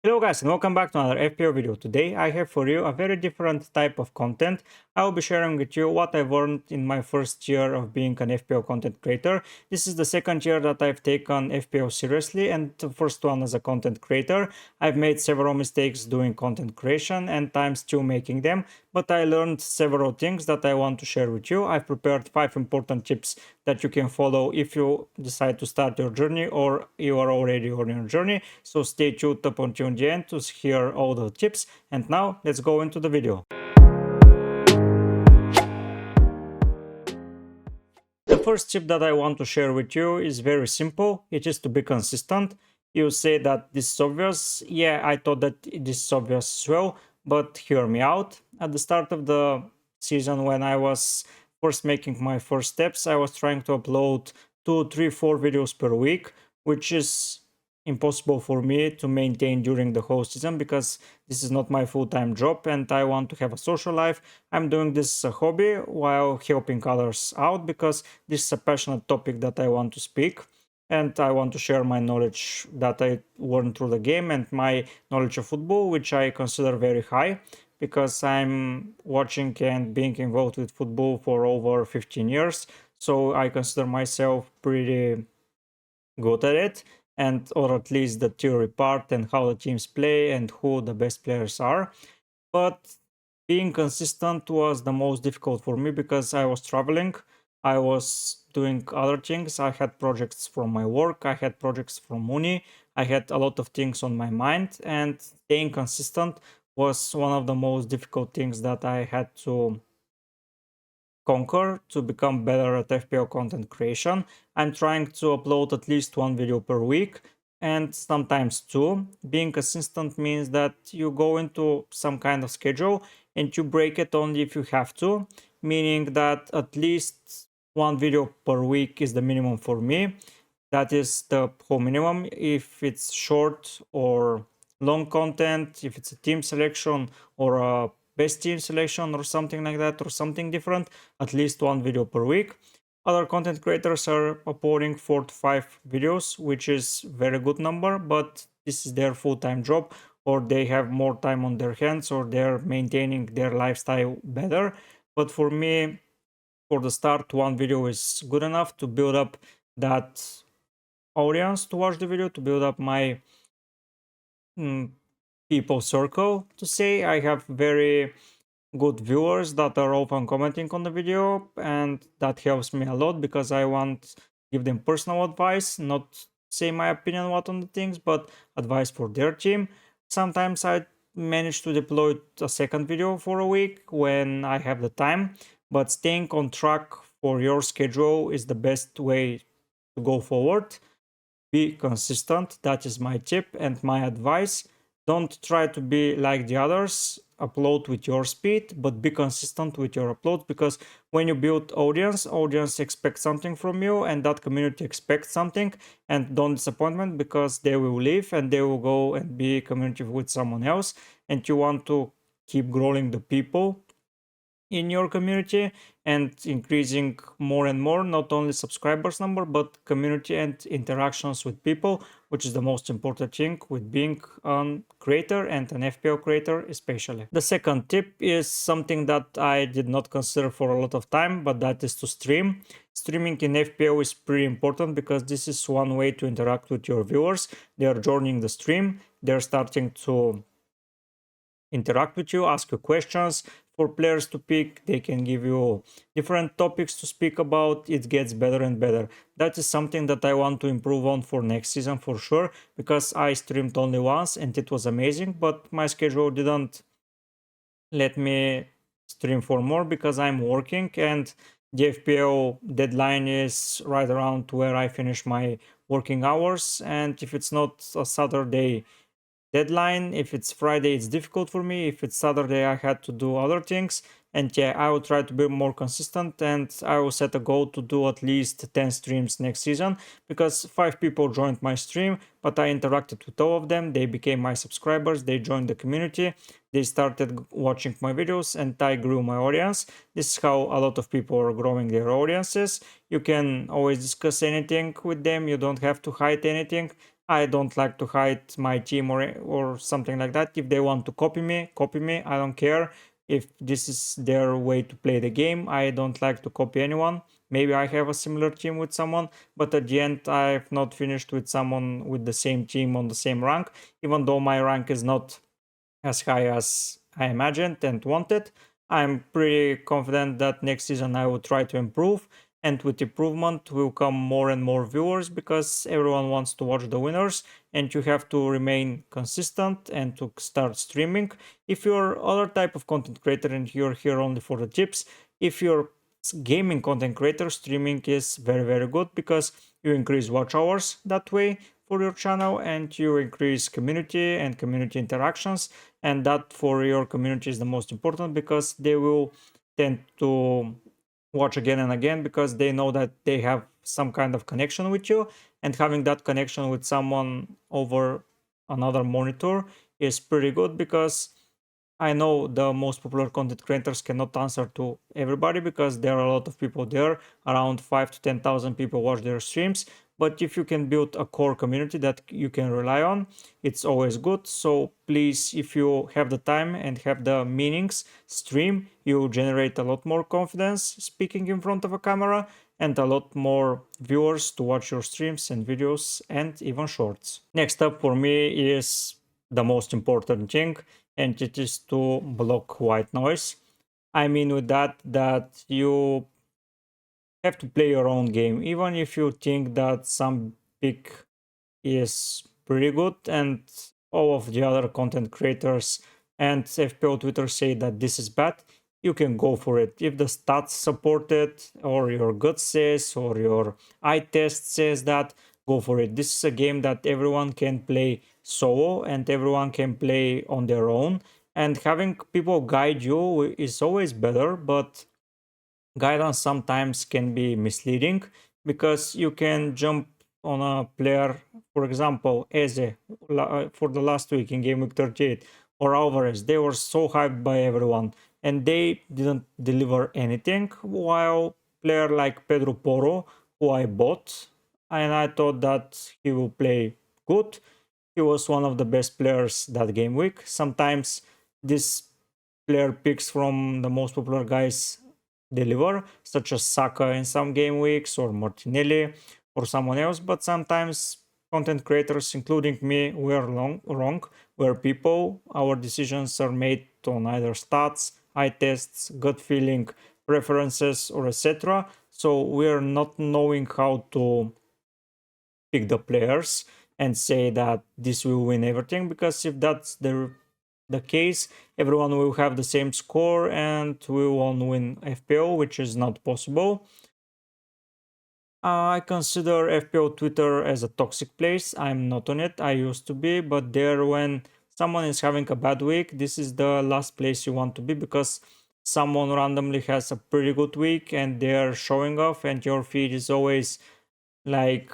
Hello guys and welcome back to another FPL video. Today I have for you a very different type of content. I will be sharing with you what I've learned in my first year of being an FPL content creator. This is the second year that I've taken FPL seriously and the first one as a content creator. I've made several mistakes doing content creation and I'm still making them, but I learned several things that I want to share with you. I've prepared 5 important tips that you can follow if you decide to start your journey or you are already on your journey. So stay tuned up until the end to hear all the tips. And now let's go into the video. The first tip that I want to share with you is very simple. It is to be consistent. You say that this is obvious. Yeah, I thought that this is obvious as well, but hear me out. At the start of the season, when I was first making my first steps, I was trying to upload 2, 3, 4 videos per week, which is impossible for me to maintain during the whole season because this is not my full-time job and I want to have a social life. I'm doing this as a hobby while helping others out because this is a passionate topic that I want to speak and I want to share my knowledge that I learned through the game and my knowledge of football, which I consider very high because I'm watching and being involved with football for over 15 years. So I consider myself pretty good at it, and or at least the theory part and how the teams play and who the best players are. But being consistent was the most difficult for me because I was traveling, I was doing other things, I had projects from my work, I had projects from uni, I had a lot of things on my mind, and staying consistent was one of the most difficult things that I had to conquer to become better at FPL content creation. I'm trying to upload at least one video per week and sometimes two. Being consistent means that you go into some kind of schedule and you break it only if you have to, meaning that at least one video per week is the minimum for me. That is the whole minimum. If it's short or long content, if it's a team selection or a best team selection or something like that or something different, at least one video per week. Other content creators are uploading 4 to 5 videos, which is very good number, but this is their full-time job or they have more time on their hands or they're maintaining their lifestyle better. But for me, for the start, one video is good enough to build up that audience to watch the video, to build up my people circle, to say. I have very good viewers that are often commenting on the video, and that helps me a lot because I want to give them personal advice, not say my opinion what on the things, but advice for their team. Sometimes I manage to deploy a second video for a week when I have the time, but staying on track for your schedule is the best way to go forward. Be consistent. That is my tip and my advice. Don't try to be like the others. Upload with your speed, but be consistent with your upload because when you build audience expects something from you and that community expects something, and don't disappointment because they will leave and they will go and be community with someone else, and you want to keep growing the people in your community and increasing more and more not only subscribers number but community and interactions with people, which is the most important thing with being a creator and an FPL creator especially. The second tip is something that I did not consider for a lot of time, but that is to stream. Streaming in FPL is pretty important because this is one way to interact with your viewers. They are joining the stream, they're starting to interact with you, ask you questions for players to pick. They can give you different topics to speak about. It gets better and better. That is something that I want to improve on for next season for sure, because I streamed only once and it was amazing, but my schedule didn't let me stream for more because I'm working and the FPL deadline is right around where I finish my working hours, and if it's not a Saturday deadline, if it's Friday it's difficult for me, if it's Saturday I had to do other things. And yeah, I will try to be more consistent and I will set a goal to do at least 10 streams next season, because 5 people joined my stream, but I interacted with all of them. They became my subscribers, they joined the community, they started watching my videos, and I grew my audience. This is how a lot of people are growing their audiences. You can always discuss anything with them, you don't have to hide anything. I don't like to hide my team or something like that. If they want to copy me, copy me. I don't care if this is their way to play the game. I don't like to copy anyone. Maybe I have a similar team with someone, but at the end, I've not finished with someone with the same team on the same rank, even though my rank is not as high as I imagined and wanted. I'm pretty confident that next season I will try to improve, and with improvement will come more and more viewers because everyone wants to watch the winners, and you have to remain consistent and to start streaming. If you're other type of content creator and you're here only for the tips, if you're gaming content creator, streaming is very good because you increase watch hours that way for your channel, and you increase community and community interactions, and that for your community is the most important because they will tend to watch again and again because they know that they have some kind of connection with you, and having that connection with someone over another monitor is pretty good because I know the most popular content creators cannot answer to everybody because there are a lot of people there. Around 5 to 10,000 people watch their streams. But if you can build a core community that you can rely on, it's always good. So please, if you have the time and have the meanings, stream. You generate a lot more confidence speaking in front of a camera and a lot more viewers to watch your streams and videos and even shorts. Next up for me is the most important thing, and it is to block white noise. I mean with that you have to play your own game, even if you think that some pick is pretty good and all of the other content creators and FPL Twitter say that this is bad. You can go for it if the stats support it, or your gut says, or your eye test says that. Go for it. This is a game that everyone can play solo and everyone can play on their own, and having people guide you is always better, but guidance sometimes can be misleading because you can jump on a player, for example, Eze for the last week in game week 38, or Alvarez. They were so hyped by everyone and they didn't deliver anything, while player like Pedro Porro, who I bought, and I thought that he will play good. He was one of the best players that game week. Sometimes this player picks from the most popular guys deliver, such as Saka in some game weeks, or Martinelli, or someone else, but sometimes content creators, including me, were wrong. We're people, our decisions are made on either stats, eye tests, gut feeling, preferences, or etc. So we're not knowing how to pick the players and say that this will win everything, because if that's the case, everyone will have the same score and we won't win FPL, which is not possible. I consider FPL Twitter as a toxic place. I'm not on it. I used to be, but there, when someone is having a bad week, this is the last place you want to be because someone randomly has a pretty good week and they're showing off, and your feed is always like,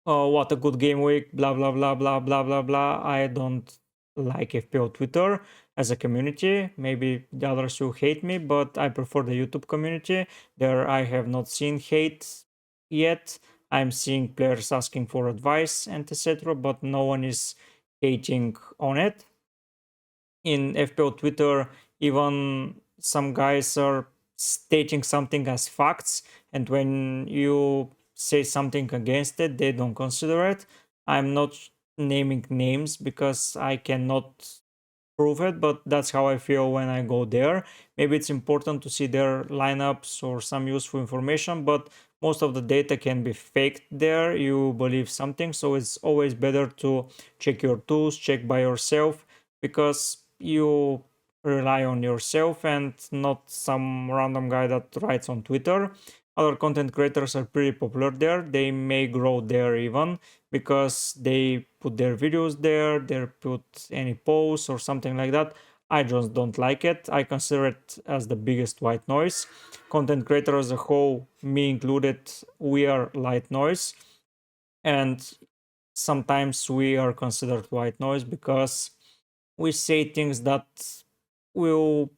oh, what a good game week, blah, blah, blah, blah, blah, blah, blah. I don't like FPL Twitter as a community. Maybe the others will hate me, but I prefer the YouTube community. There, I have not seen hate yet. I'm seeing players asking for advice and etc., but no one is hating on it. In FPL Twitter, even some guys are stating something as facts, and when you say something against it, they don't consider it. I'm not naming names because I cannot prove it, but that's how I feel when I go there. Maybe it's important to see their lineups or some useful information, but most of the data can be faked there. You believe something, so it's always better to check your tools, check by yourself, because you rely on yourself and not some random guy that writes on Twitter. Other content creators are pretty popular there. They may grow there even because they put their videos there, they put any posts or something like that. I just don't like it. I consider it as the biggest white noise. Content creator as a whole, me included, we are light noise. And sometimes we are considered white noise because we say things that will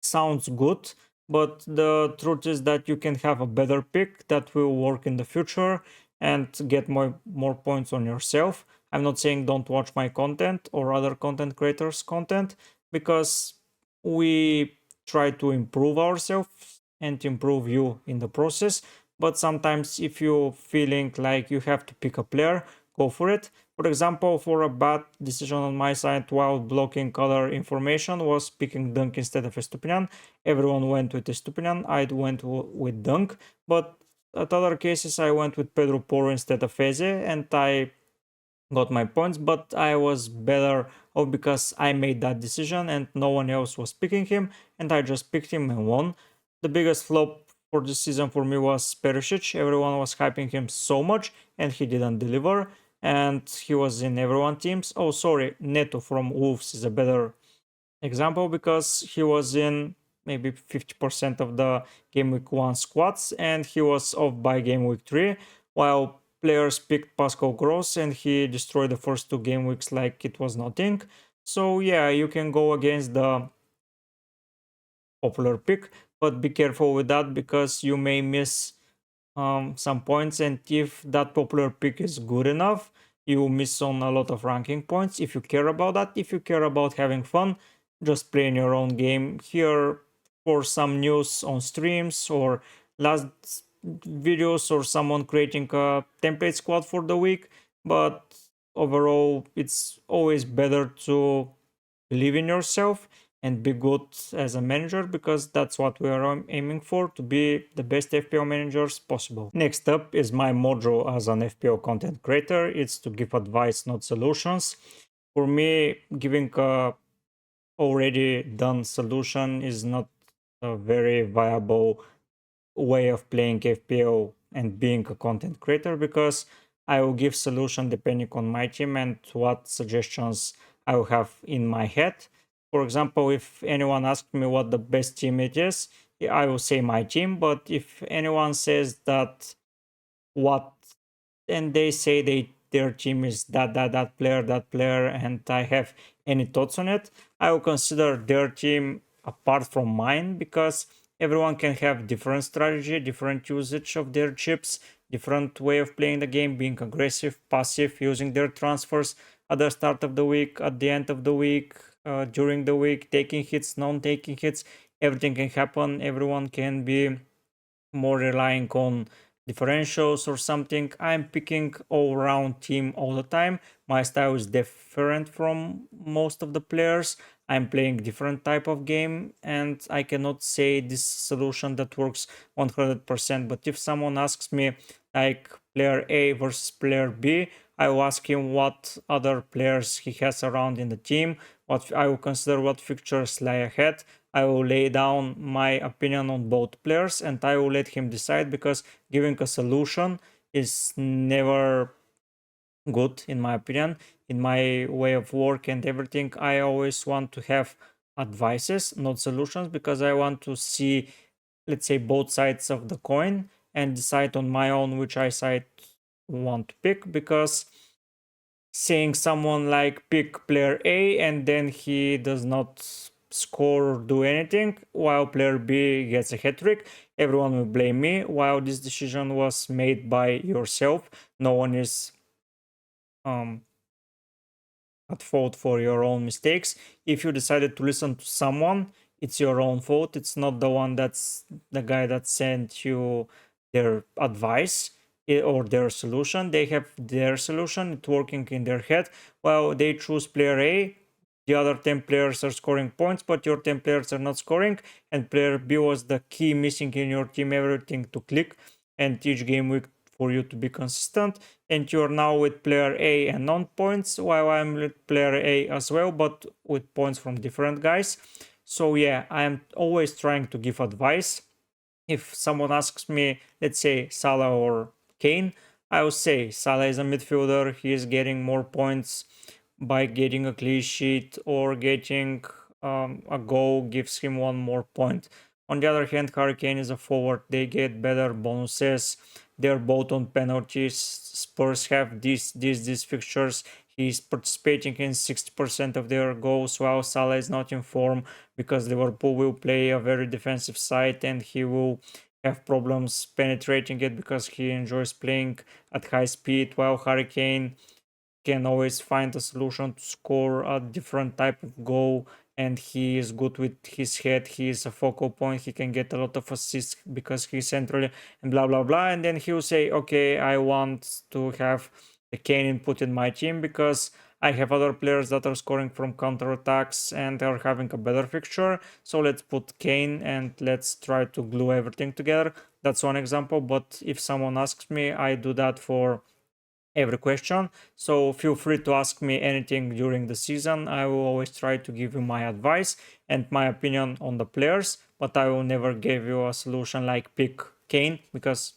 sounds good, but the truth is that you can have a better pick that will work in the future, and get more points on yourself. I'm not saying don't watch my content or other content creators' content, because we try to improve ourselves and improve you in the process. But sometimes if you feeling like you have to pick a player, go for it. For example, for a bad decision on my side while blocking other information was picking Dunk instead of Estupinian. Everyone went with Estupinian, I went with Dunk, but at other cases I went with Pedro Porro instead of Eze, and I got my points, but I was better off because I made that decision and no one else was picking him, and I just picked him and won. The biggest flop for this season for me was Perisic. Everyone was hyping him so much and he didn't deliver, and he was in everyone teams. Oh, sorry, Neto from Wolves is a better example because he was in maybe 50% of the game week 1 squads and he was off by game week 3, while players picked Pascal Gross and he destroyed the first 2 game weeks like it was nothing. So yeah, you can go against the popular pick, but be careful with that because you may miss some points, and if that popular pick is good enough, you miss on a lot of ranking points. If you care about that, if you care about having fun, just play in your own game. Here for some news on streams or last videos or someone creating a template squad for the week, but overall it's always better to believe in yourself and be good as a manager, because that's what we are aiming for, to be the best FPL managers possible. Next up is my motto as an FPL content creator. It's to give advice, not solutions. For me, giving a already done solution is not a very viable way of playing FPL and being a content creator, because I will give solution depending on my team and what suggestions I will have in my head. For example, if anyone asks me what the best team it is, I will say my team. But if anyone says that what, and they say their team is that player, and I have any thoughts on it, I will consider their team apart from mine, because everyone can have different strategy, different usage of their chips, different way of playing the game, being aggressive, passive, using their transfers at the start of the week, at the end of the week, during the week, taking hits, non-taking hits. Everything can happen. Everyone can be more relying on differentials or something. I'm picking all round team all the time. My style is different from most of the players. I'm playing different type of game, and I cannot say this solution that works 100%. But if someone asks me like player A versus player B, I will ask him what other players he has around in the team, what I will consider what fixtures lie ahead. I will lay down my opinion on both players and I will let him decide, because giving a solution is never good in my opinion. In my way of work and everything, I always want to have advices, not solutions, because I want to see, let's say, both sides of the coin and decide on my own which I side want to pick. Because seeing someone like pick player A and then he does not score or do anything while player B gets a hat trick, everyone will blame me, while this decision was made by yourself. No one is um, at fault for your own mistakes. If you decided to listen to someone, it's your own fault. It's not the one that's the guy that sent you their advice or their solution. They have their solution, it's working in their head. Well, they choose player A, the other 10 players are scoring points, but your 10 players are not scoring, and player B was the key missing in your team, everything to click, and each game week for you to be consistent. And you're now with player A and non points, while I'm with player A as well, but with points from different guys. So yeah, I'm always trying to give advice. If someone asks me, let's say Salah or Kane, I will say Salah is a midfielder. He is getting more points by getting a clean sheet or getting a goal, gives him one more point. On the other hand, Harry Kane is a forward. They get better bonuses. They're both on penalties. Spurs have these fixtures. He's participating in 60% of their goals, while Salah is not in form, because Liverpool will play a very defensive side and he will have problems penetrating it because he enjoys playing at high speed, while Hurricane can always find a solution to score a different type of goal, and he is good with his head. He is a focal point. He can get a lot of assists because he's centrally and blah blah blah. And then he'll say, okay, I want to have the Kane input in my team because I have other players that are scoring from counter attacks and are having a better fixture. So let's put Kane and let's try to glue everything together. That's one example. But if someone asks me, I do that for every question. So feel free to ask me anything during the season. I will always try to give you my advice and my opinion on the players, but I will never give you a solution like pick Kane because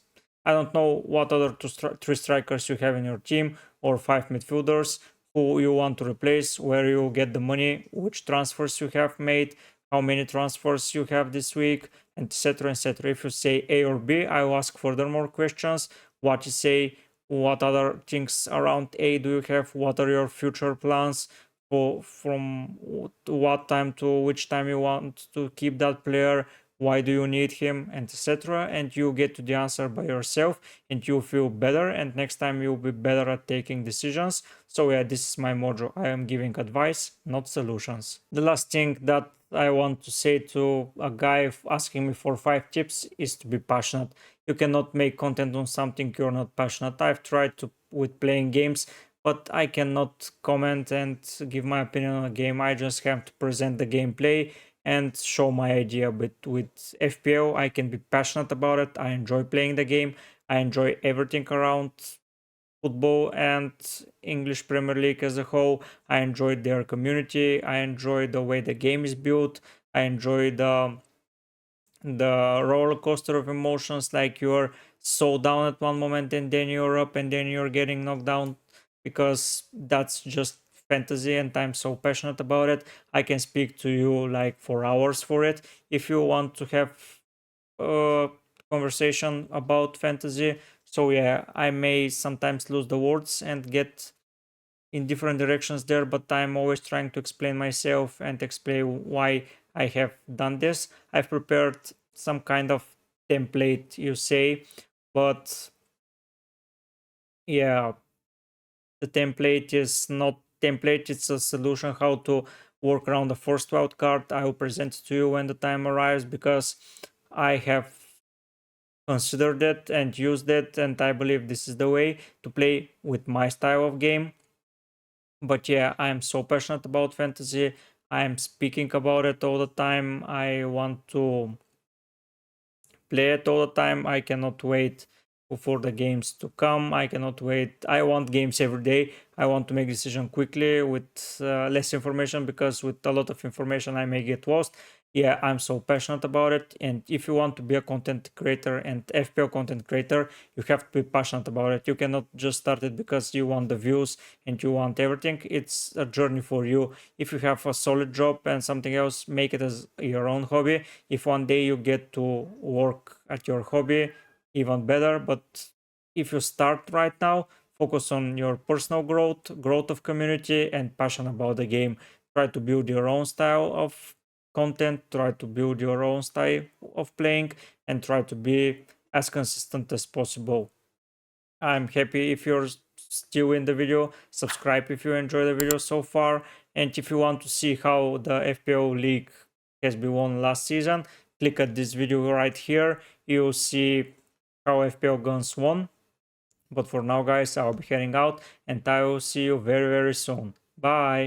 I don't know what other three strikers you have in your team or five midfielders who you want to replace, where you get the money, which transfers you have made, how many transfers you have this week, etc. etc. If you say A or B, I will ask furthermore questions. What you say, what other things around A do you have? What are your future plans for from what time to which time you want to keep that player? Why do you need him, and etc. And you get to the answer by yourself, and you feel better. And next time you'll be better at taking decisions. So yeah, this is my motto. I am giving advice, not solutions. The last thing that I want to say to a guy asking me for 5 tips is to be passionate. You cannot make content on something you're not passionate. I've tried to with playing games, but I cannot comment and give my opinion on a game. I just have to present the gameplay and show my idea. But with FPL, I can be passionate about it. I enjoy playing the game. I enjoy everything around football and English Premier League as a whole. I enjoy their community. I enjoy the way the game is built. I enjoy the roller coaster of emotions, like you're so down at one moment and then you're up and then you're getting knocked down, because that's just fantasy and I'm so passionate about it. I can speak to you like for hours for it. If you want to have a conversation about fantasy, so yeah, I may sometimes lose the words and get in different directions there, but I'm always trying to explain myself and explain why I have done this. I've prepared some kind of template, you say, but yeah, the template is not template, it's a solution how to work around the first wild card. I will present it to you when the time arrives because I have considered it and used it, and I believe this is the way to play with my style of game. But yeah, I'm so passionate about fantasy. I'm speaking about it all the time. I want to play it all the time. I cannot wait for the games to come. I cannot wait. I want games every day. I want to make decision quickly with less information, because with a lot of information I may get lost. Yeah, I'm so passionate about it. And if you want to be a content creator and FPL content creator, you have to be passionate about it. You cannot just start it because you want the views and you want everything. It's a journey for you. If you have a solid job and something else, make it as your own hobby. If one day you get to work at your hobby, even better. But if you start right now, focus on your personal growth of community, and passion about the game. Try to build your own style of content, try to build your own style of playing, and try to be as consistent as possible. I'm happy if you're still in the video. Subscribe if you enjoy the video so far. And if you want to see how the FPL League has been won last season, click at this video right here. You'll see how FPL Guns won. But for now, guys, I'll be heading out and I will see you very, very soon. Bye.